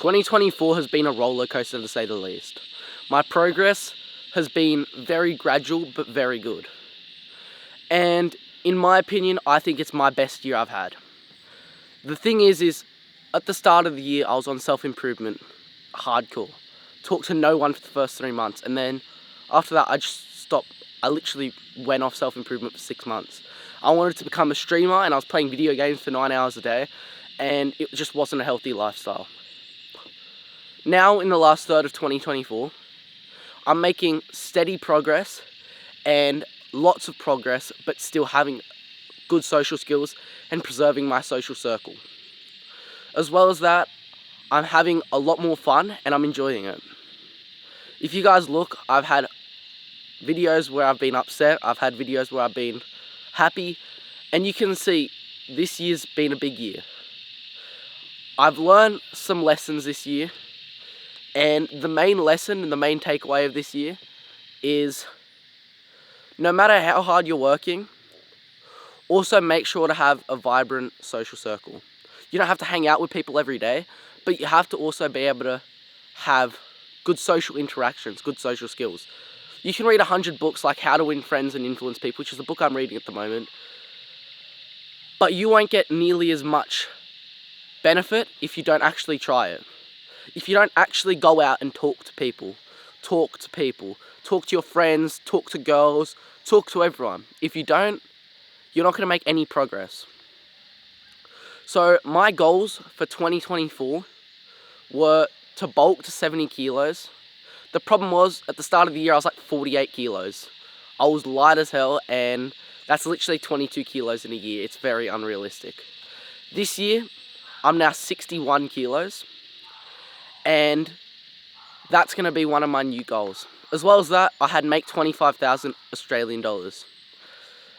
2024 has been a roller coaster to say the least. My progress has been very gradual but very good. And in my opinion, I think it's my best year I've had. The thing is at the start of the year, I was on self-improvement, hardcore. Talked to no one for the first 3 months, and then after that, I just stopped. I literally went off self-improvement for 6 months. I wanted to become a streamer, and I was playing video games for 9 hours a day, and it just wasn't a healthy lifestyle. Now, in the last third of 2024, I'm making steady progress and lots of progress, but still having good social skills and preserving my social circle. As well as that, I'm having a lot more fun and I'm enjoying it. If you guys look, I've had videos where I've been upset, I've had videos where I've been happy, and you can see this year's been a big year. I've learned some lessons this year, and the main lesson and the main takeaway of this year is no matter how hard you're working, also make sure to have a vibrant social circle. You don't have to hang out with people every day, but you have to also be able to have good social interactions, good social skills. You can read 100 books like How to Win Friends and Influence People, which is the book I'm reading at the moment, but you won't get nearly as much benefit if you don't actually try it. If you don't actually go out and talk to people, talk to your friends, talk to girls, talk to everyone. If you don't, you're not going to make any progress. So my goals for 2024 were to bulk to 70 kilos. The problem was, at the start of the year, I was like 48 kilos. I was light as hell, and that's literally 22 kilos in a year. It's very unrealistic. This year, I'm now 61 kilos, and that's going to be one of my new goals. As well as that, I had make 25,000 Australian dollars.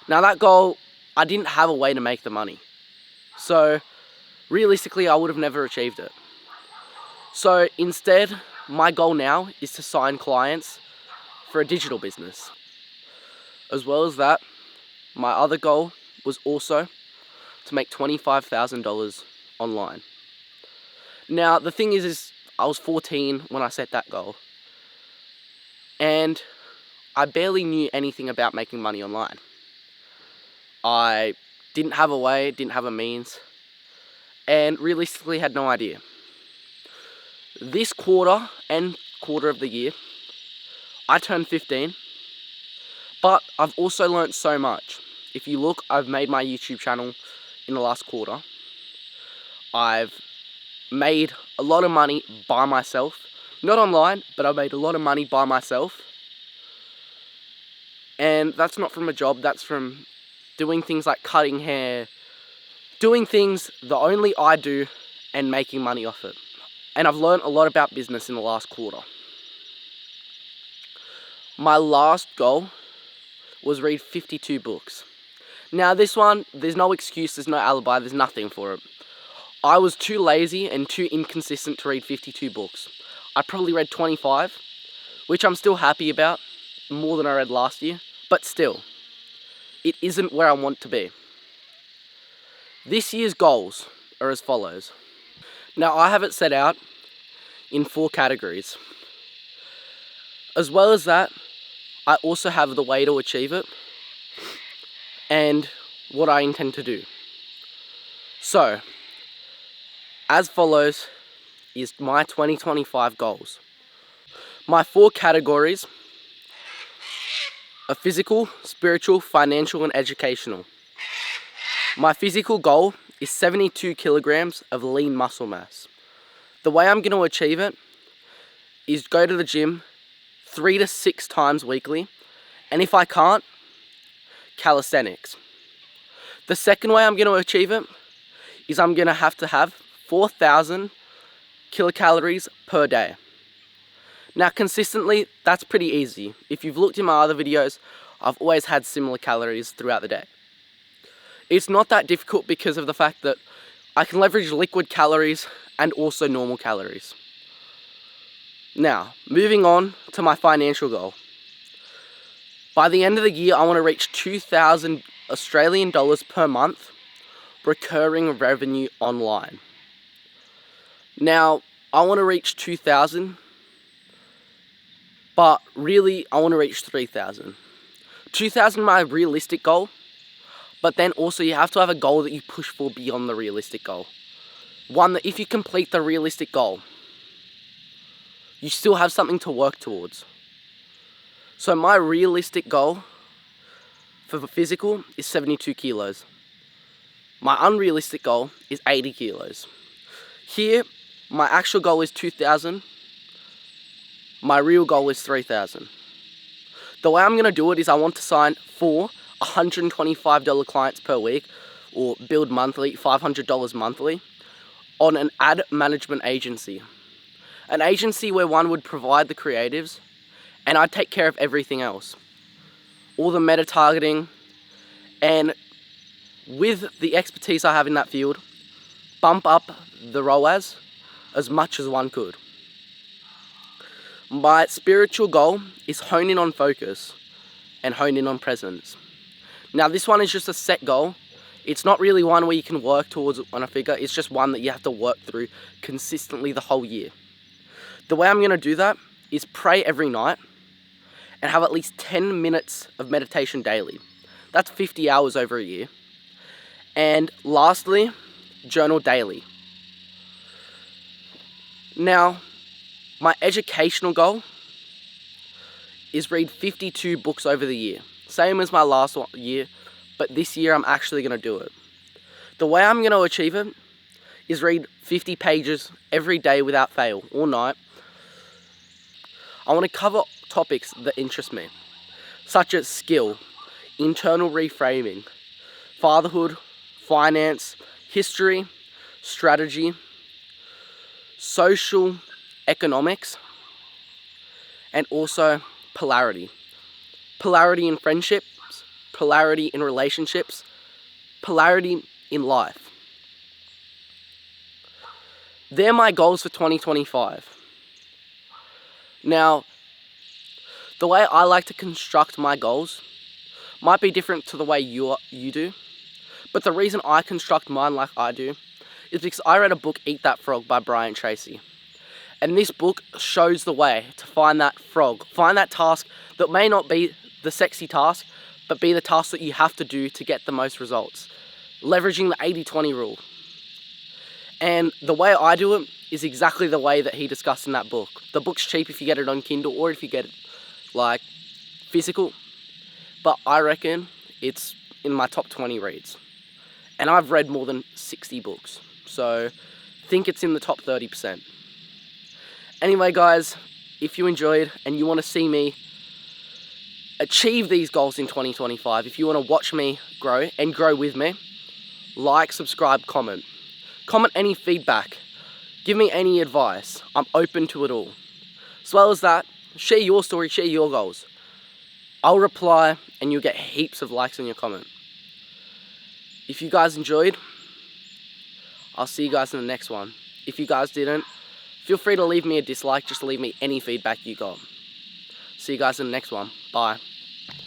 Now that goal, I didn't have a way to make the money. So realistically, I would have never achieved it. So instead, my goal now is to sign clients for a digital business. As well as that, my other goal was also to make $25,000 online. Now, the thing is I was 14 when I set that goal. And I barely knew anything about making money online. I didn't have a way, didn't have a means, and realistically had no idea. This quarter and quarter of the year, I turned 15, but I've also learnt so much. If you look, I've made my YouTube channel in the last quarter. I've made a lot of money by myself. Not online, but I've made a lot of money by myself. And that's not from a job, that's from doing things like cutting hair, doing things that only I do and making money off it. And I've learned a lot about business in the last quarter. My last goal was read 52 books. Now this one, there's no excuse, there's no alibi, there's nothing for it. I was too lazy and too inconsistent to read 52 books. I probably read 25, which I'm still happy about, more than I read last year, but still, it isn't where I want to be. This year's goals are as follows. Now, I have it set out in 4 categories. As well as that, I also have the way to achieve it and what I intend to do. So, as follows is my 2025 goals. My 4 categories are physical, spiritual, financial, and educational. My physical goal is 72 kilograms of lean muscle mass. The way I'm going to achieve it is go to the gym 3 to 6 times weekly, and if I can't, calisthenics. The second way I'm going to achieve it is I'm going to have 4,000 kilocalories per day. Now consistently, that's pretty easy. If you've looked in my other videos, I've always had similar calories throughout the day. It's not that difficult because of the fact that I can leverage liquid calories and also normal calories. Now, moving on to my financial goal. By the end of the year, I want to reach 2,000 Australian dollars per month recurring revenue online. Now, I want to reach 2,000, but really I want to reach 3,000. 2,000 my realistic goal, but then also you have to have a goal that you push for beyond the realistic goal. One that if you complete the realistic goal, you still have something to work towards. So my realistic goal for the physical is 72 kilos. My unrealistic goal is 80 kilos. Here, my actual goal is 2,000. My real goal is 3,000. The way I'm going to do it is I want to sign 4 $125 clients per week, or build monthly, $500 monthly, on an ad management agency. An agency where one would provide the creatives and I'd take care of everything else. All the meta targeting, and with the expertise I have in that field, bump up the ROAS as much as one could. My spiritual goal is hone in on focus and hone in on presence. Now this one is just a set goal. It's not really one where you can work towards on a figure. It's just one that you have to work through consistently the whole year. The way I'm going to do that is pray every night and have at least 10 minutes of meditation daily. That's 50 hours over a year. And lastly, journal daily. Now, my educational goal is read 52 books over the year. Same as my last year, but this year I'm actually going to do it. The way I'm going to achieve it is read 50 pages every day without fail, all night. I want to cover topics that interest me, such as skill, internal reframing, fatherhood, finance, history, strategy, social economics, and also polarity. Polarity in friendships, polarity in relationships, polarity in life. They're my goals for 2025. Now, the way I like to construct my goals might be different to the way you do, but the reason I construct mine like I do is because I read a book, Eat That Frog by Brian Tracy. And this book shows the way to find that frog, find that task that may not be the sexy task, but be the task that you have to do to get the most results, leveraging the 80-20 rule. And the way I do it is exactly the way that he discussed in that book. The book's cheap if you get it on Kindle or if you get it like physical, but I reckon it's in my top 20 reads. And I've read more than 60 books, so I think it's in the top 30%. Anyway guys, if you enjoyed and you want to see me achieve these goals in 2025, if you want to watch me grow and grow with me, like, subscribe, comment. Comment any feedback. Give me any advice. I'm open to it all. As well as that, share your story, share your goals. I'll reply and you'll get heaps of likes on your comment. If you guys enjoyed, I'll see you guys in the next one. If you guys didn't, feel free to leave me a dislike. Just leave me any feedback you got. See you guys in the next one. Bye.